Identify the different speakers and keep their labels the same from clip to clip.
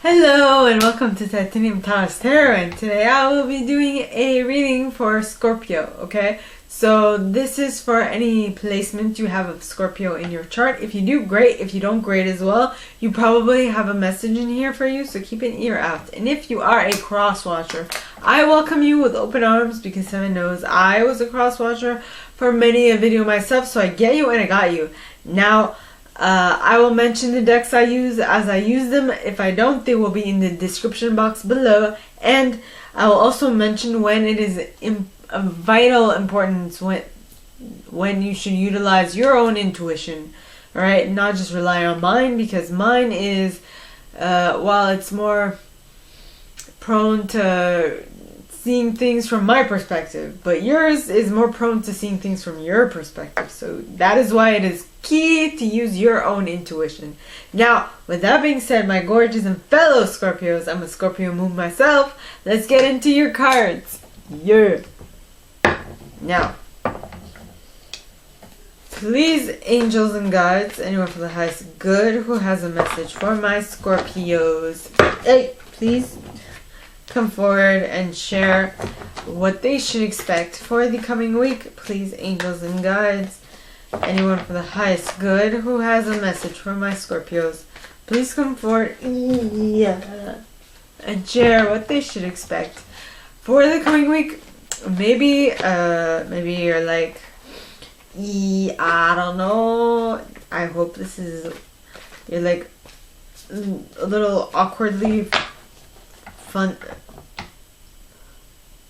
Speaker 1: Hello and welcome to Titanium Taurus Tarot, and today I will be doing a reading for Scorpio, okay? So this is for any placement you have of Scorpio in your chart. If you do, great. If you don't, great as well. You probably have a message in here for you, so keep an ear out. And if you are a cross watcher, I welcome you with open arms because heaven knows I was a cross watcher for many a video myself, so I get you and I got you. Now, I will mention the decks I use as I use them. If I don't, they will be in the description box below. And I will also mention when it is of vital importance when you should utilize your own intuition. Alright, not just rely on mine, because mine is, while it's more prone to seeing things from my perspective, but yours is more prone to seeing things from your perspective. So that is why it is key to use your own intuition. Now, with that being said, my gorgeous and fellow Scorpios, I'm a Scorpio moon myself. Let's get into your cards. Yeah. Now, please, angels and guides, anyone for the highest good who has a message for my Scorpios, hey, please come forward and share what they should expect for the coming week. Please, angels and guides, anyone for the highest good who has a message for my Scorpios, please come forward and share what they should expect for the coming week. Maybe you're like, I don't know. I hope this is, you're like a little awkwardly fun,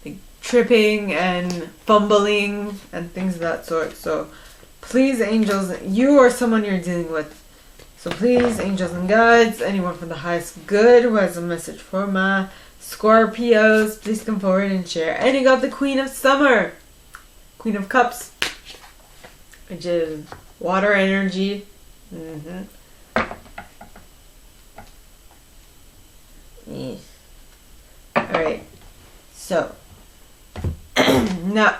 Speaker 1: like tripping and fumbling and things of that sort. So please, angels, you or someone you're dealing with. So please, angels and guides, anyone from the highest good who has a message for my Scorpios, please come forward and share. And you got the Queen of Summer, Queen of Cups, which is water energy. Yeah. Alright, so now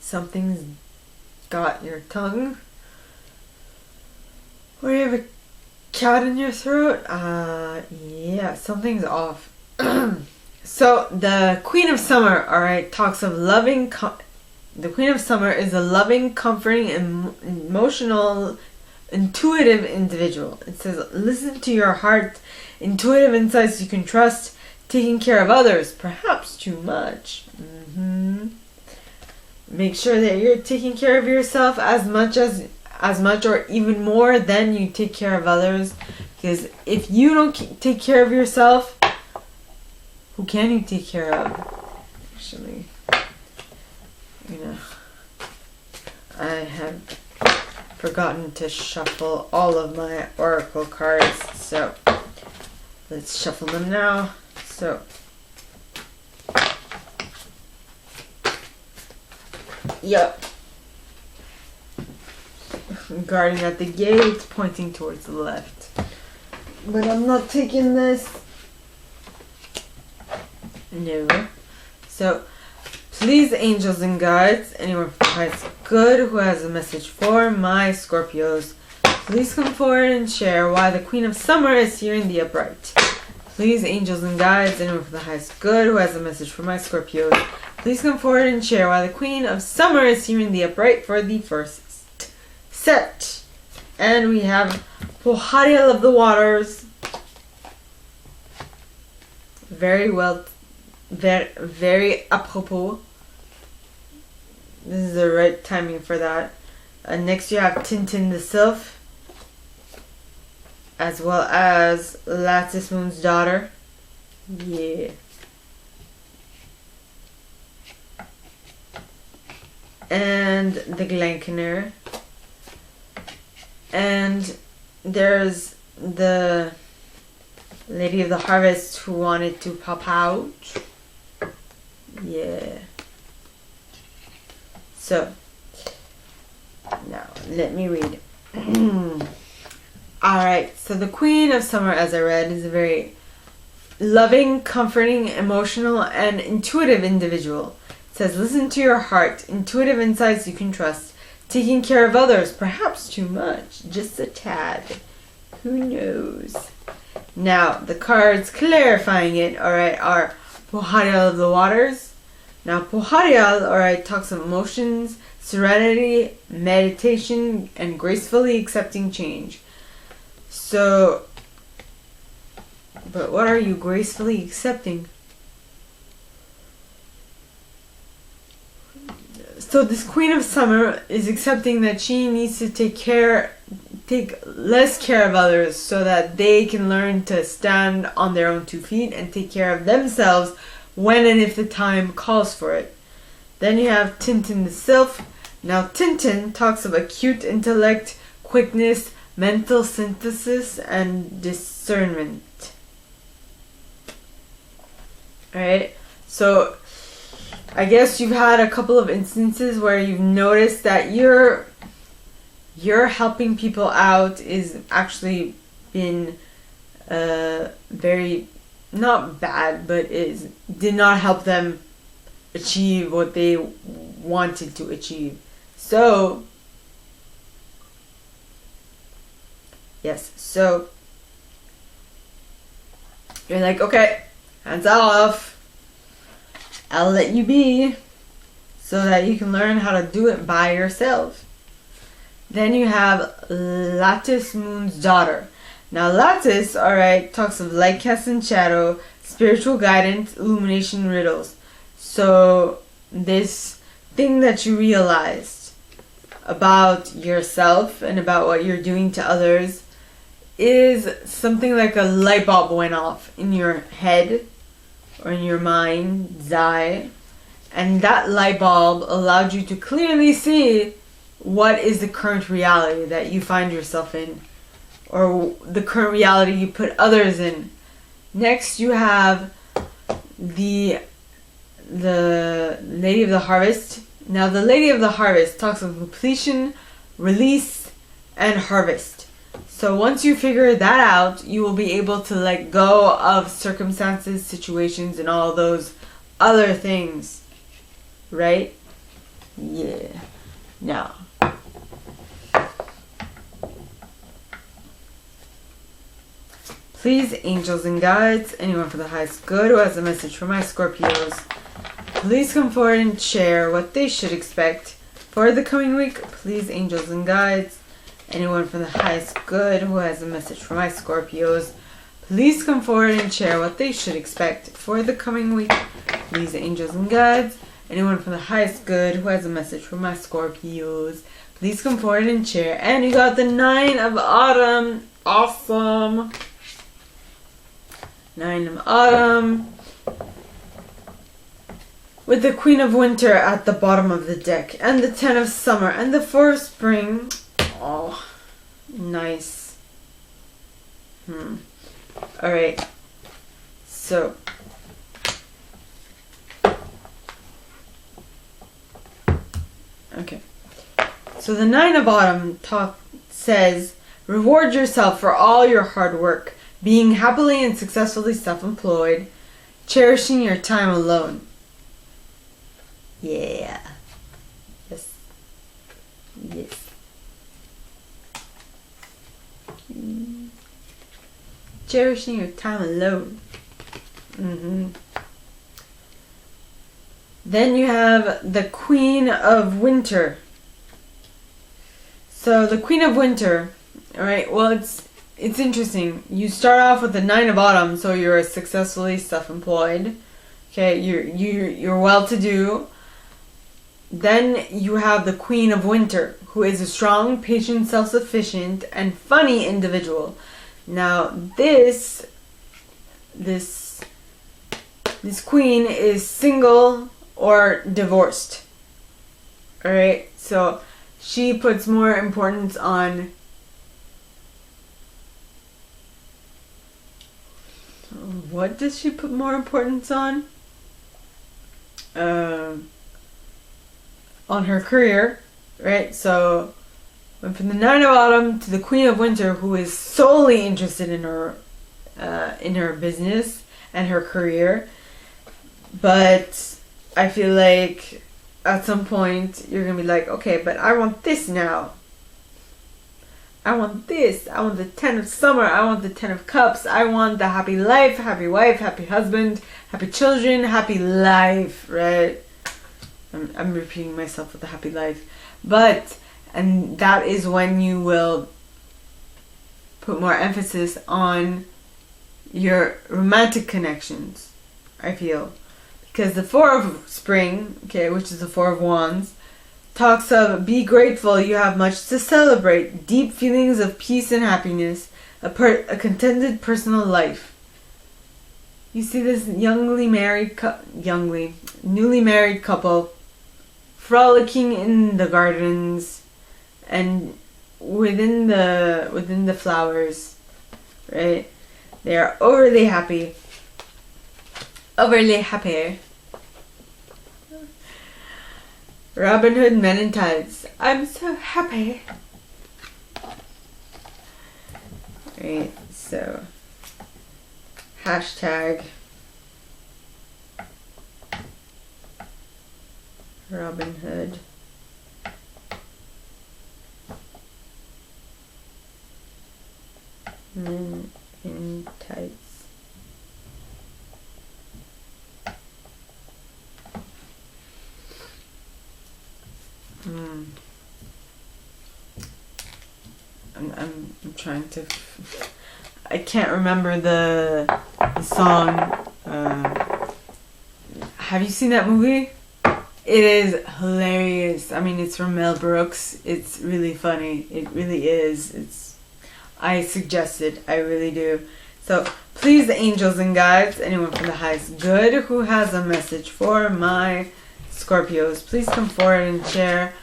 Speaker 1: something's got your tongue, or you have a cat in your throat. Yeah, something's off. So the Queen of Summer, alright, talks of loving. The Queen of Summer is a loving, comforting, and emotional, intuitive individual. It says, listen to your heart, intuitive insights you can trust, taking care of others, perhaps too much. Make sure that you're taking care of yourself as much or even more than you take care of others. Because if you don't take care of yourself, who can you take care of? Actually, I have forgotten to shuffle all of my oracle cards, so let's shuffle them now. So, yep. Guardian at the gate, pointing towards the left. But I'm not taking this. No. So, please, angels and guides, anyone from the highest good who has a message for my Scorpios, please come forward and share why the Queen of Summer is here in the upright. Please, angels and guides, anyone from the highest good who has a message for my Scorpios, please come forward and share why the Queen of Summer is here in the upright for the first set. And we have Pohariel of the Waters. Very well, very apropos. This is the right timing for that. Next you have Tintin the Sylph, as well as Lattice Moon's daughter. Yeah. And the Glencaner. And there's the Lady of the Harvest who wanted to pop out. Yeah. So, now let me read. Alright, so the Queen of Summer, as I read, is a very loving, comforting, emotional, and intuitive individual. It says, listen to your heart, intuitive insights you can trust, Taking care of others, perhaps too much, just a tad. Who knows? Now, the cards clarifying it, alright, are Poharial of the Waters. Now, Poharial, alright, talks of emotions, serenity, meditation, and gracefully accepting change. So, but what are you gracefully accepting? So this Queen of Summer is accepting that she needs to take less care of others so that they can learn to stand on their own 2 feet and take care of themselves when and if the time calls for it. Then you have Tintin the Sylph. Now Tintin talks of acute intellect, quickness, mental synthesis, and discernment. Alright, so I guess you've had a couple of instances where you've noticed that you're helping people out is actually been very, not bad, but did not help them achieve what they wanted to achieve. So, yes, so you're like, okay, hands off. I'll let you be so that you can learn how to do it by yourself. Then you have Lattice Moon's Daughter. Now Lattice, alright, talks of light cast and shadow, spiritual guidance, illumination, riddles. So this thing that you realized about yourself and about what you're doing to others is something like a light bulb went off in your head or in your mind's eye, and that light bulb allowed you to clearly see what is the current reality that you find yourself in, or the current reality you put others in. Next you have the Lady of the Harvest. Now the Lady of the Harvest talks of completion, release, and harvest. So once you figure that out, you will be able to let go of circumstances, situations, and all those other things. Right? Yeah. Now, please, angels and guides, anyone for the highest good who has a message for my Scorpios, please come forward and share what they should expect for the coming week. Please, angels and guides, anyone for the highest good who has a message for my Scorpios, please come forward and share what they should expect for the coming week. Please, angels and guides, anyone for the highest good who has a message for my Scorpios, please come forward and share. And you got the 9 of Autumn. Awesome. 9 of Autumn. With the Queen of Winter at the bottom of the deck. And the 10 of Summer. And the 4 of Spring. Oh, nice. Alright. So. Okay. So the 9 of Autumn says, reward yourself for all your hard work, being happily and successfully self-employed, cherishing your time alone. Yeah. Yes. Yes. Cherishing your time alone. Then you have the Queen of Winter. So the Queen of Winter, alright, well it's interesting. You start off with the 9 of Autumn, so you're successfully self-employed. Okay, you're well-to-do. Then you have the Queen of Winter, who is a strong, patient, self-sufficient, and funny individual. Now this queen is single or divorced. Alright, so she puts more importance on what does she put more importance on? On her career, right? So went from the 9 of Autumn to the Queen of Winter, who is solely interested in her business and her career. But I feel like at some point you're gonna be like, okay, but I want this now. I want this. I want the 10 of summer. I want the 10 of cups. I want the happy life, happy wife, happy husband, happy children, happy life, right? I'm repeating myself with the happy life. And that is when you will put more emphasis on your romantic connections, I feel. Because the 4 of spring, okay, which is the 4 of wands, talks of be grateful, you have much to celebrate, deep feelings of peace and happiness, a contented personal life. You see this newly married couple frolicking in the gardens and within the flowers, right? They are overly happy. Robin Hood Men in Tights. I'm so happy. Right, so hashtag Robin Hood. Men in Tights. I'm trying to. I can't remember the song. Have you seen that movie? It is hilarious. I mean, it's from Mel Brooks. It's really funny. It really is. I suggest it. I really do. So please, angels and guides, anyone from the highest good who has a message for my Scorpios, please come forward and share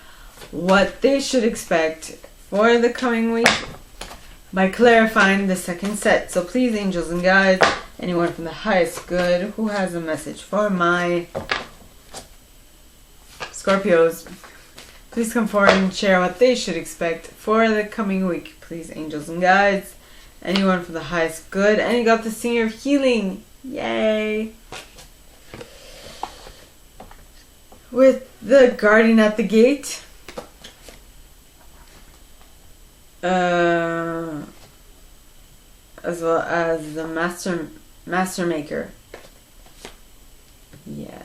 Speaker 1: what they should expect for the coming week by clarifying the second set. So please, angels and guides, anyone from the highest good who has a message for my Scorpios, please come forward and share what they should expect for the coming week. Please, angels and guides, anyone from the highest good. And you got the Singer of Healing. Yay! With the Guardian at the Gate. As well as the Master Maker. Yeah.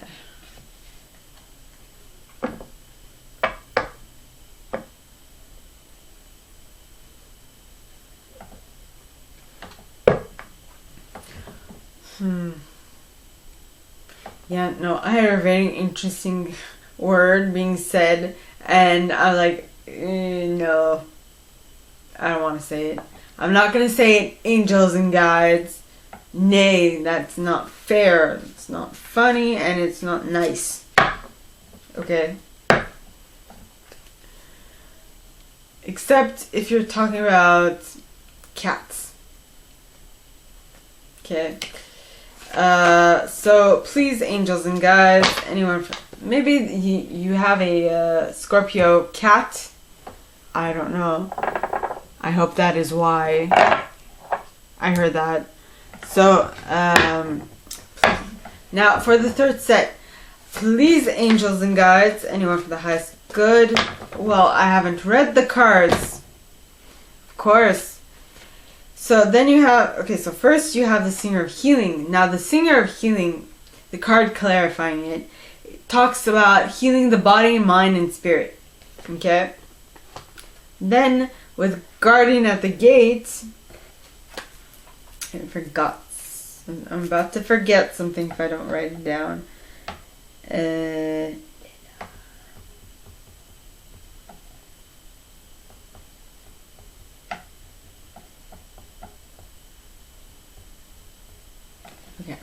Speaker 1: Yeah, no, I had a very interesting word being said, and I'm like, no, I don't want to say it. I'm not going to say it, angels and guides. Nay, that's not fair. It's not funny, and it's not nice. Okay? Except if you're talking about cats. Okay? So please, angels and guides, anyone, maybe you have a Scorpio cat. I don't know. I hope that is why I heard that. So now for the third set, please, angels and guides, anyone for the highest good. Well, I haven't read the cards, of course. So then you have, okay, so first you have the Singer of Healing. Now the Singer of Healing, the card clarifying it, talks about healing the body, mind, and spirit. Okay? Then with Guardian at the Gate, I forgot. I'm about to forget something if I don't write it down. Okay.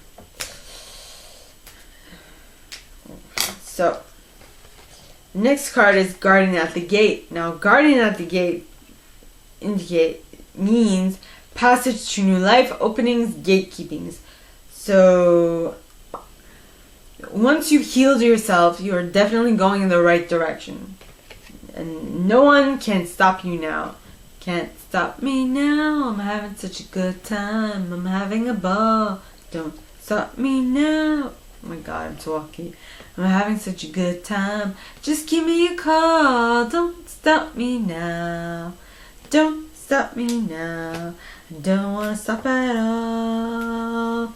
Speaker 1: So, next card is Guardian at the Gate. Now, Guardian at the Gate means passage to new life, openings, gatekeepings. So, once you've healed yourself, you are definitely going in the right direction. And no one can stop you now. Can't stop me now. I'm having such a good time. I'm having a ball. Don't stop me now. Oh my god, I'm so lucky. I'm having such a good time. Just give me a call. Don't stop me now. Don't stop me now. I don't want to stop at all.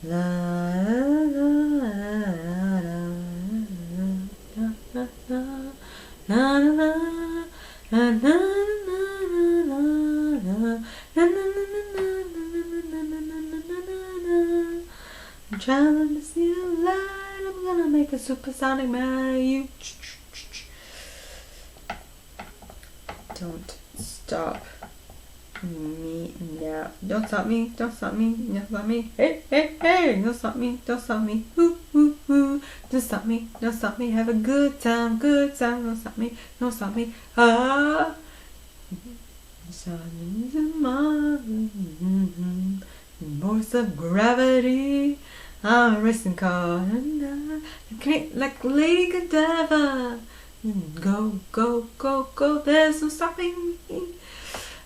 Speaker 1: La, la, la, la, la, la, la, la, la, I'm traveling to see the light. I'm gonna make a supersonic man out of you. Don't stop me now. Don't stop me. Don't stop me. Don't stop me. Hey, hey, hey. Don't stop me. Don't stop me. Ooh, ooh, ooh. Don't stop me. Don't stop me. Have a good time. Good time. Don't stop me. Don't stop me. Ah. Force of gravity. I'm a racing car. Like Lady Godiva. Go, go, go, go. There's no stopping me.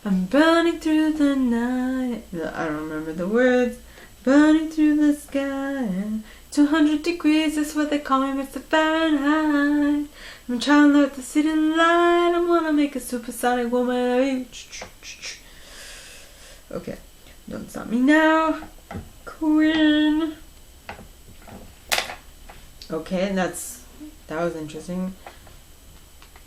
Speaker 1: I'm burning through the night. I don't remember the words. Burning through the sky. 200 degrees, that's what they call me, Mr. Fahrenheit. I'm trying to let the city light. I wanna make a supersonic woman. Okay, don't stop me now, Queen. Okay, that was interesting.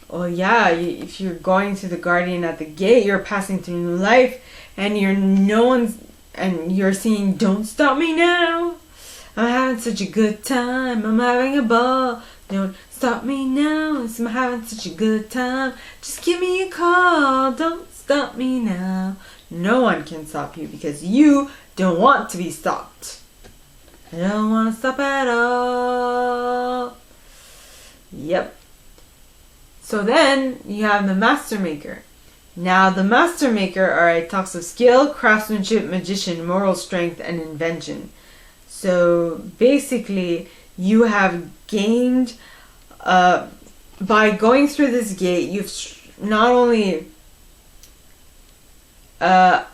Speaker 1: Oh yeah, if you're going to the Guardian at the gate, you're passing through new life, and you're seeing "Don't stop me now." I'm having such a good time. I'm having a ball. Don't stop me now. I'm having such a good time. Just give me a call. Don't stop me now. No one can stop you because you don't want to be stopped. I don't want to stop at all. Yep. So then you have the Master Maker. Now the Master Maker, alright, talks of skill, craftsmanship, magician, moral strength, and invention. So basically you have gained, by going through this gate, you've not only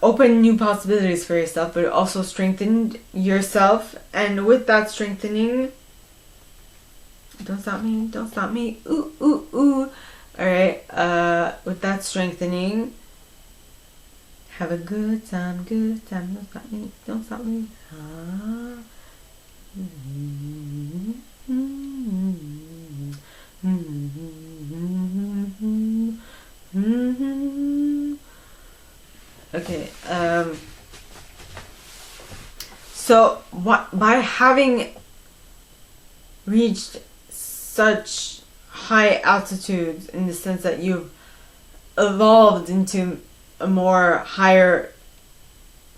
Speaker 1: opened new possibilities for yourself, but also strengthened yourself. And with that strengthening, don't stop me, don't stop me, ooh, ooh, ooh. Alright, with that strengthening, have a good time, don't stop me, don't stop me. Ah. Okay, so by having reached such high altitudes, in the sense that you've evolved into a more higher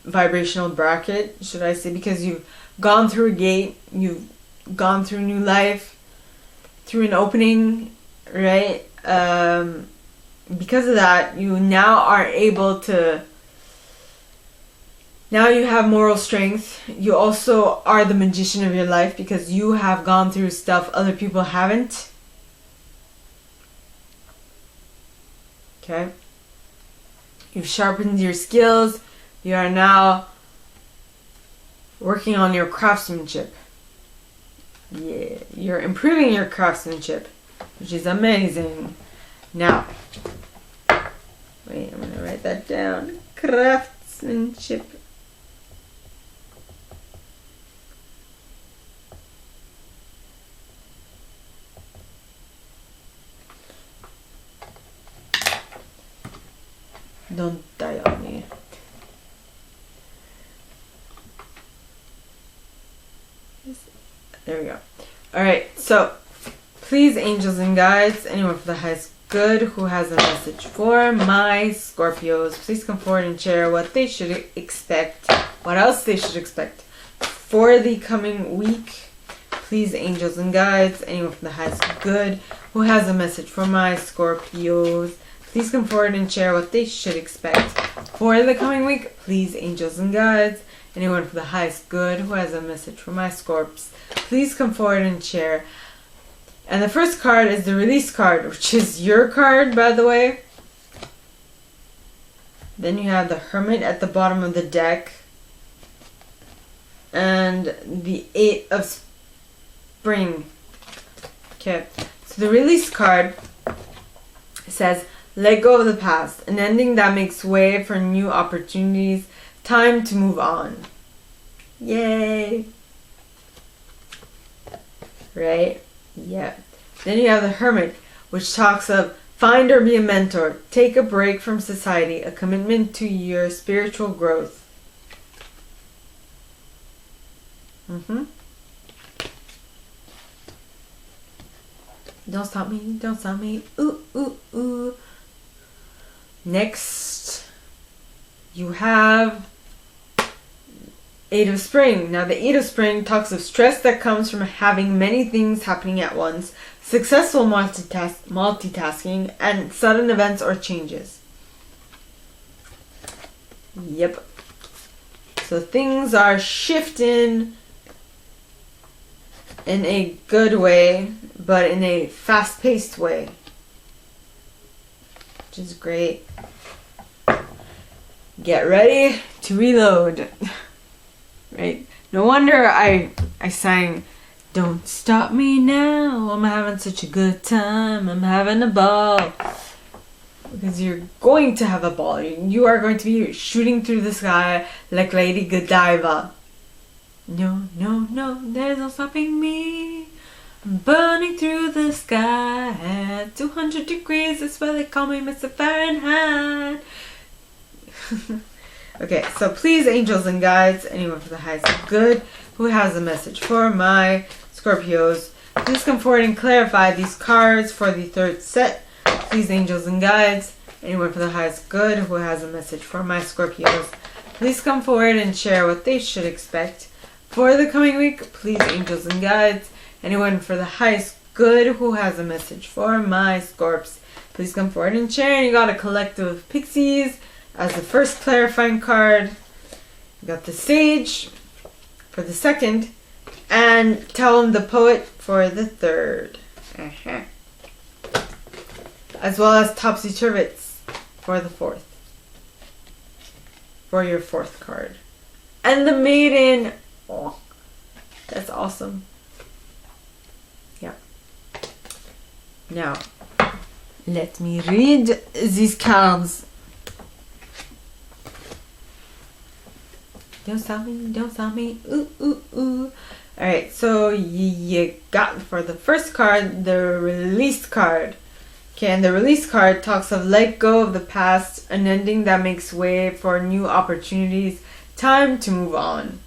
Speaker 1: vibrational bracket, should I say, because you've gone through a gate, you've gone through new life, through an opening, right? Because of that, you now are able to, now you have moral strength. You also are the magician of your life because you have gone through stuff other people haven't. Okay? You've sharpened your skills. You are now working on your craftsmanship. Yeah, you're improving your craftsmanship, which is amazing. Now, wait, I'm gonna write that down. Craftsmanship. Don't die on me. There we go. Alright, so please, angels and guides, anyone for the highest good who has a message for my Scorpios, please come forward and share what they should expect, what else they should expect for the coming week. Please, angels and guides, anyone from the highest good who has a message for my Scorpios, please come forward and share what they should expect for the coming week. Please, angels and guides, anyone for the highest good who has a message for my Scorps, please come forward and share. And the first card is the release card, which is your card, by the way. Then you have the Hermit at the bottom of the deck. And the 8 of Spring Okay, so the release card says, let go of the past, an ending that makes way for new opportunities, time to move on. Yay! Right? Yeah. Then you have the Hermit, which talks of find or be a mentor, take a break from society, a commitment to your spiritual growth. Don't stop me, don't stop me. Ooh, ooh, ooh. Next, you have Eight of Spring. Now, the Eight of Spring talks of stress that comes from having many things happening at once, successful multitasking, and sudden events or changes. Yep. So things are shifting in a good way, but in a fast-paced way, which is great. Get ready to reload. Right? No wonder I sang, don't stop me now, I'm having such a good time, I'm having a ball. Because you're going to have a ball. You are going to be shooting through the sky like Lady Godiva. No, no, no, there's no stopping me. I'm burning through the sky at 200 degrees, that's why they call me Mr. Fahrenheit. Okay, so please, angels and guides, anyone for the highest good who has a message for my Scorpios, please come forward and clarify these cards for the third set. Please, angels and guides, anyone for the highest good who has a message for my Scorpios, please come forward and share what they should expect for the coming week. Please, angels and guides, anyone for the highest good who has a message for my Scorps, please come forward and share. And you got a collective of pixies as the first clarifying card. You got the Sage for the second, and Tell 'em the Poet for the third. As well as Topsy Turvets for the fourth. For your fourth card. And the Maiden. Oh, that's awesome. Yeah. Now, let me read these cards. Don't stop me, don't stop me. Ooh, ooh, ooh. Alright, so you got for the first card, the release card. Okay, and the release card talks of let go of the past, an ending that makes way for new opportunities, time to move on.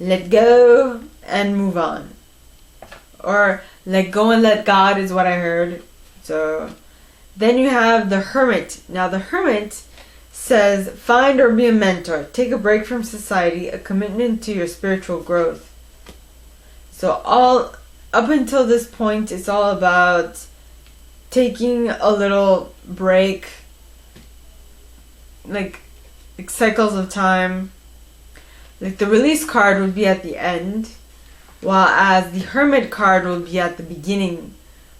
Speaker 1: Let go and move on. Or let go and let God is what I heard. So then you have the Hermit. Now the Hermit says find or be a mentor, take a break from society, a commitment to your spiritual growth. So all up until this point, it's all about taking a little break, like cycles of time. Like the release card would be at the end, while as the Hermit card would be at the beginning,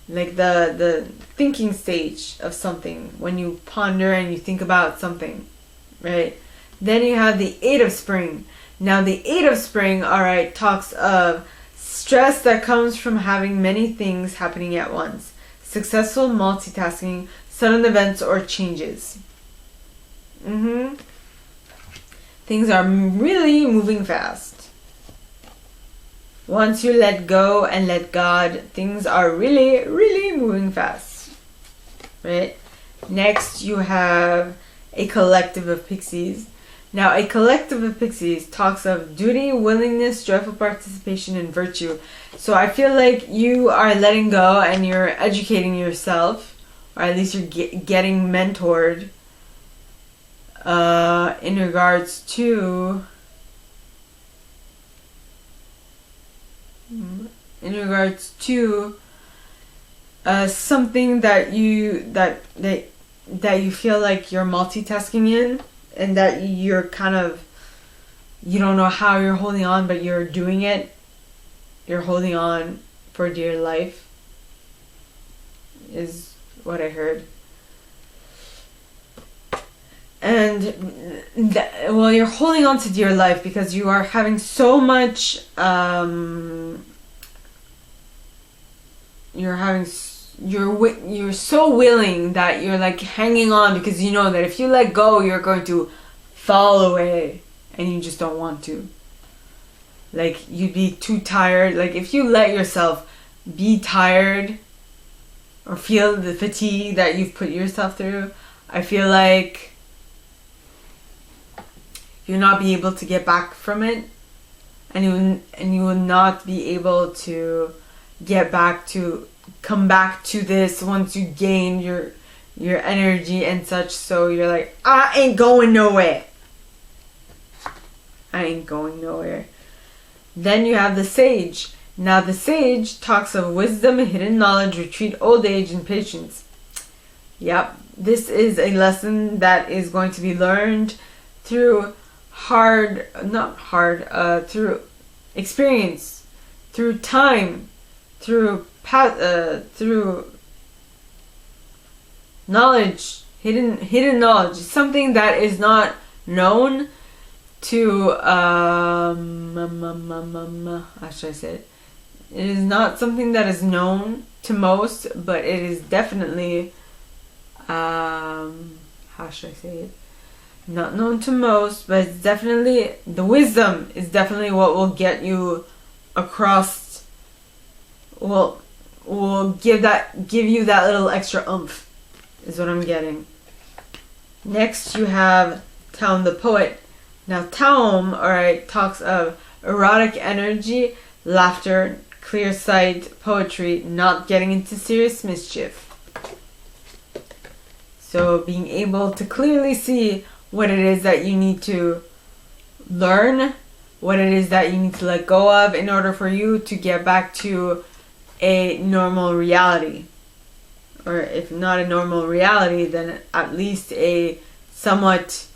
Speaker 1: like the thinking stage of something, when you ponder and you think about something, right? Then you have the Eight of Spring. Now the Eight of Spring, alright, talks of stress that comes from having many things happening at once, successful multitasking, sudden events or changes. Things are really moving fast. Once you let go and let God, things are really, really moving fast. Right? Next, you have a collective of pixies. Now, a collective of pixies talks of duty, willingness, joyful participation, and virtue. So I feel like you are letting go and you're educating yourself, or at least you're getting mentored in regards to something that you feel like you're multitasking in, and that you're kind of, you don't know how you're holding on, but you're doing it. You're holding on for dear life, is what I heard. And well, you're holding on to dear life because you are having so much you're so willing that you're like hanging on, because you know that if you let go, you're going to fall away, and you just don't want to. Like, you'd be too tired. Like, if you let yourself be tired or feel the fatigue that you've put yourself through, I feel like you'll not be able to get back from it, and you will not be able to come back to this once you gain your energy and such. So you're like, I ain't going nowhere. I ain't going nowhere. Then you have the sage. Now the sage talks of wisdom, hidden knowledge, retreat, old age, and patience. Yep, this is a lesson that is going to be learned through through experience, through time, through knowledge, hidden knowledge. Something that is not known to how should I say it? It is not something that is known to most, but it is definitely how should I say it? Not known to most, but it's definitely, the wisdom is definitely what will get you across, will give you that little extra oomph, is what I'm getting. Next you have Taum the poet. Now Taum, alright, talks of erotic energy, laughter, clear sight, poetry, not getting into serious mischief. So being able to clearly see what it is that you need to learn, what it is that you need to let go of in order for you to get back to a normal reality. Or if not a normal reality, then at least a somewhat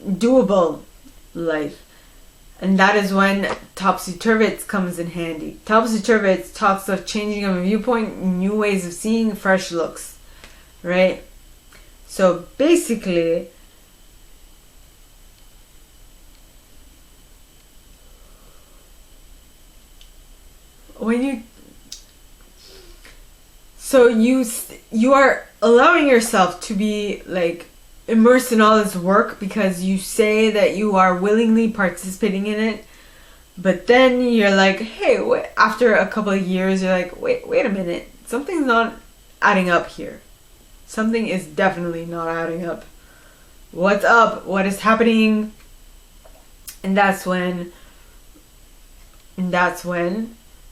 Speaker 1: doable life. And that is when Topsy-Turvets comes in handy. Topsy-Turvets talks of changing of a viewpoint, new ways of seeing, fresh looks. Right? So basically, you are allowing yourself to be like immersed in all this work because you say that you are willingly participating in it, but then you're like, hey, after a couple of years, you're like, wait a minute, something's not adding up here. Something is definitely not adding up. What's up? What is happening? And that's when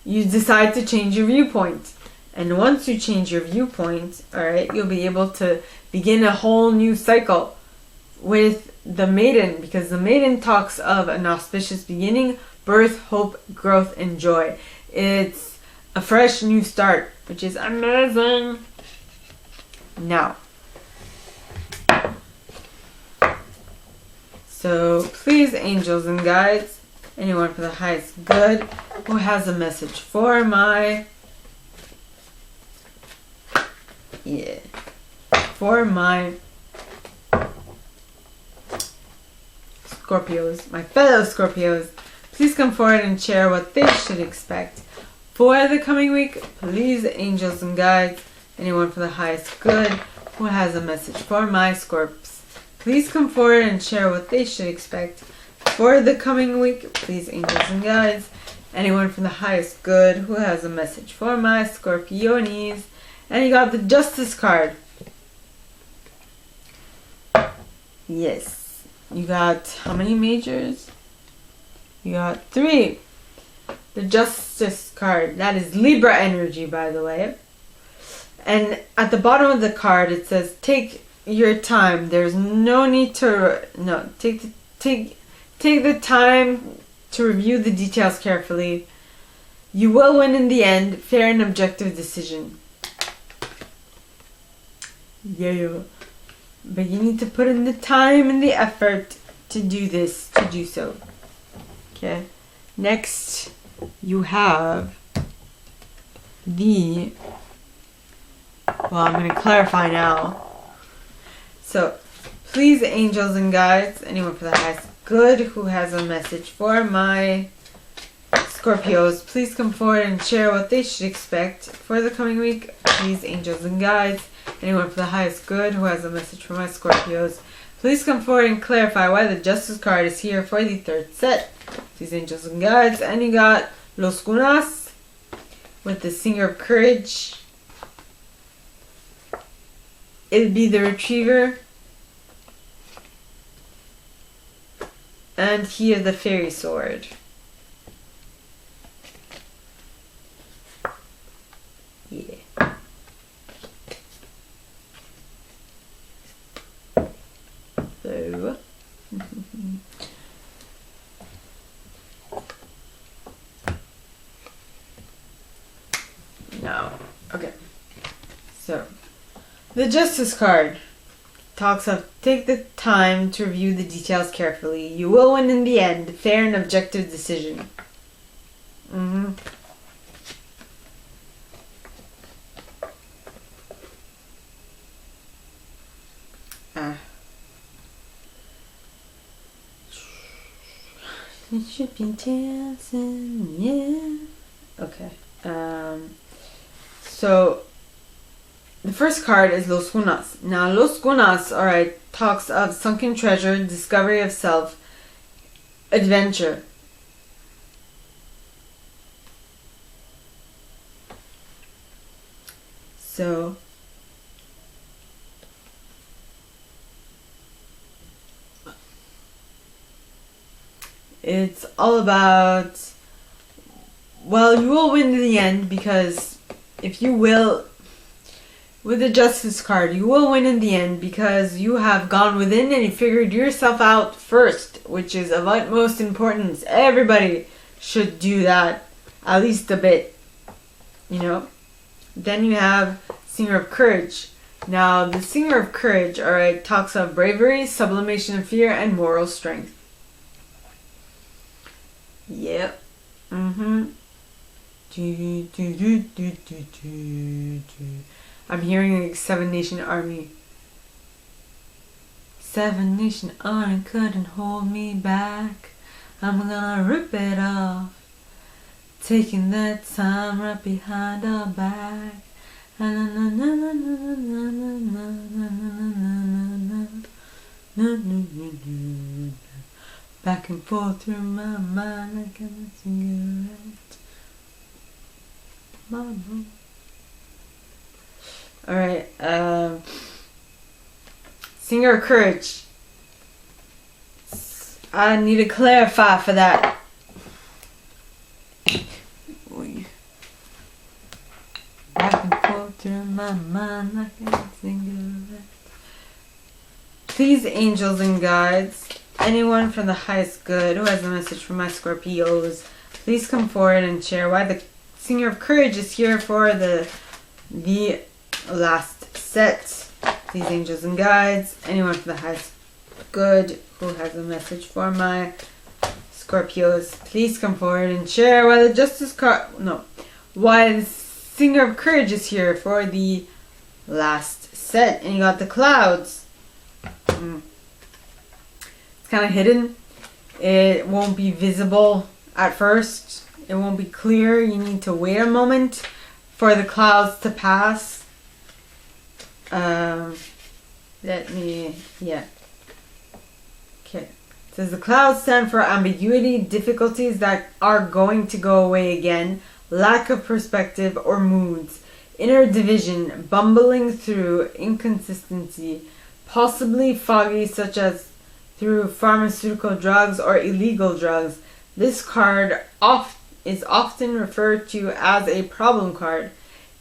Speaker 1: you decide to change your viewpoint. And once you change your viewpoint, alright, you'll be able to begin a whole new cycle with the maiden, because the maiden talks of an auspicious beginning, birth, hope, growth, and joy. It's a fresh new start, which is amazing. Now, so please, angels and guides, anyone for the highest good who has a message for my Scorpios, my fellow Scorpios, please come forward and share what they should expect for the coming week. Please, angels and guides, anyone for the highest good who has a message for my Scorps, please come forward and share what they should expect for the coming week. Please, angels and guides, anyone from the highest good who has a message for my Scorpiones. And you got the Justice card. Yes. You got how many majors? You got 3. The Justice card. That is Libra energy, by the way. And at the bottom of the card it says, take your time. There's no need to take the time to review the details carefully. You will win in the end. Fair and objective decision. Yeah. But you need to put in the time and the effort to do this, to do so. Okay. Next, you have the... Well, I'm going to clarify now. So, please, angels and guides, anyone for the highest good who has a message for my Scorpios, please come forward and share what they should expect for the coming week. Please, angels and guides, anyone for the highest good who has a message for my Scorpios, please come forward and clarify why the Justice card is here for the third set. Please, angels and guides. And you got Los Gunas with the Singer of Courage. It'll be the Retriever. And here the Fairy Sword. Yeah. So. No. Okay. So, the Justice card talks of take the time to review the details carefully. You will win in the end. Fair and objective decision. You should be dancing, yeah. Okay. So the first card is Los Gunas. Now, Los Gunas, alright, talks of sunken treasure, discovery of self, adventure. So, it's all about, well, you will win in the end because if you will, with the Justice card, you will win in the end because you have gone within and you figured yourself out first, which is of utmost importance. Everybody should do that, at least a bit, you know. Then you have Singer of Courage. Now, the Singer of Courage, alright, talks of bravery, sublimation of fear, and moral strength. Yep. I'm hearing like 7 Nation Army. 7 Nation Army couldn't hold me back. I'm gonna rip it off. Taking that time right behind our back. Back and forth through my mind like a cigarette. Mama. Alright, Singer of Courage. I need to clarify for that. Back and forth through my mind like a cigarette. Please, angels and guides, anyone from the highest good who has a message for my Scorpios, please come forward and share why the Singer of Courage is here for the last set. Please, angels and guides, anyone from the highest good who has a message for my Scorpios, please come forward and share why the Justice card, why the Singer of Courage is here for the last set. And you got the clouds. It's kind of hidden. It won't be visible at first. It won't be clear. You need to wait a moment for the clouds to pass. Okay. It says the clouds stand for ambiguity, difficulties that are going to go away again, lack of perspective or moods, inner division, bumbling through, inconsistency, possibly foggy such as through pharmaceutical drugs or illegal drugs. This card is often referred to as a problem card.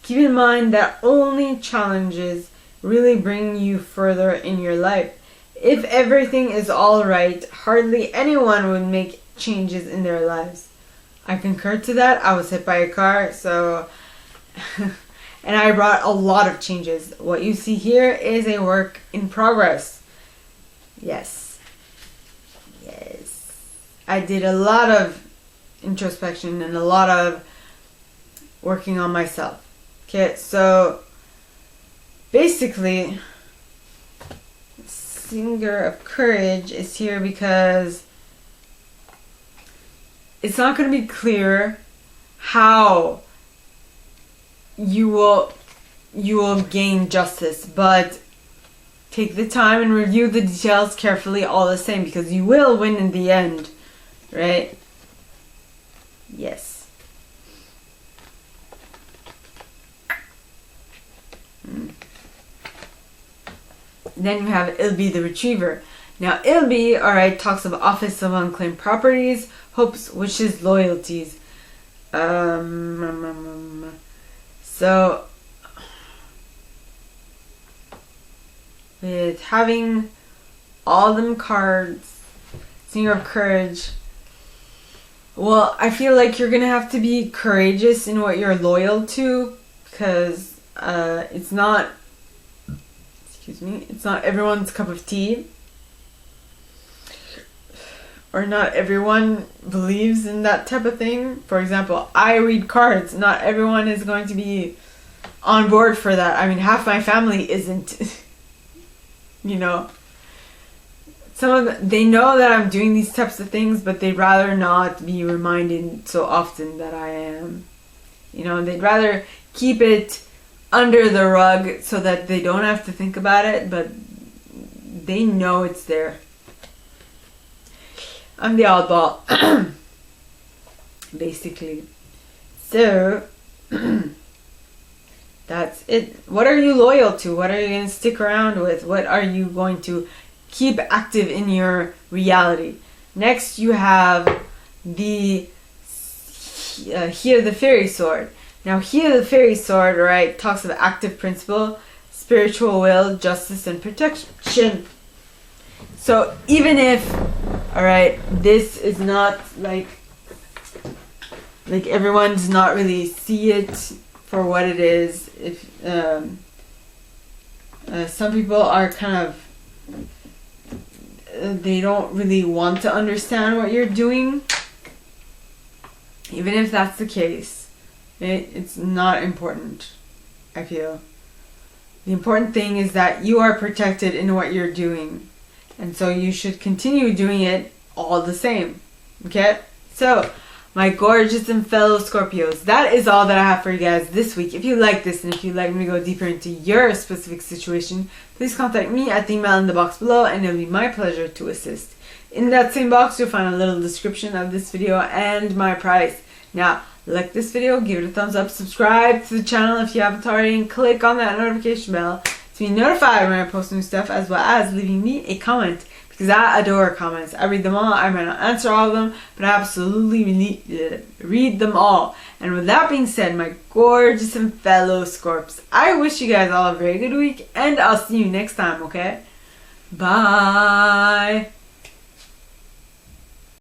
Speaker 1: Keep in mind that only challenges really bring you further in your life. If everything is alright, hardly anyone would make changes in their lives. I concur to that. I was hit by a car, so and I brought a lot of changes. What you see here is a work in progress. Yes. I did a lot of introspection and a lot of working on myself. Okay, so basically, Singer of Courage is here because it's not going to be clear how you will gain justice, but take the time and review the details carefully all the same, because you will win in the end, right? Yes. Then you have Ilby the Retriever. Now Ilby, alright, talks of office of unclaimed properties, hopes, wishes, loyalties. So, with having all them cards, Singer of Courage, well, I feel like you're gonna have to be courageous in what you're loyal to, because it's not everyone's cup of tea, or not everyone believes in that type of thing. For example, I read cards. Not everyone is going to be on board for that. I mean, half my family isn't. You know, they know that I'm doing these types of things, but they'd rather not be reminded so often that I am. You know, they'd rather keep it under the rug so that they don't have to think about it, but they know it's there. I'm the oddball, basically. So, that's it. What are you loyal to? What are you going to stick around with? What are you going to keep active in your reality? Next, you have the here the Fairy Sword. Now, here the Fairy Sword, right, talks of active principle, spiritual will, justice, and protection. So even if, alright, this is not like everyone does not really see it for what it is. If some people are kind of, they don't really want to understand what you're doing. Even if that's the case, it's not important, I feel. The important thing is that you are protected in what you're doing. And so you should continue doing it all the same. Okay? So, my gorgeous and fellow Scorpios, that is all that I have for you guys this week. If you like this and if you'd like me to go deeper into your specific situation, please contact me at the email in the box below, and it'll be my pleasure to assist. In that same box, you'll find a little description of this video and my price. Now, like this video, give it a thumbs up, subscribe to the channel if you haven't already, and click on that notification bell to be notified when I post new stuff, as well as leaving me a comment, because I adore comments. I read them all. I might not answer all of them, but I absolutely read them all. And with that being said, my gorgeous and fellow Scorps, I wish you guys all a very good week, and I'll see you next time, okay? Bye!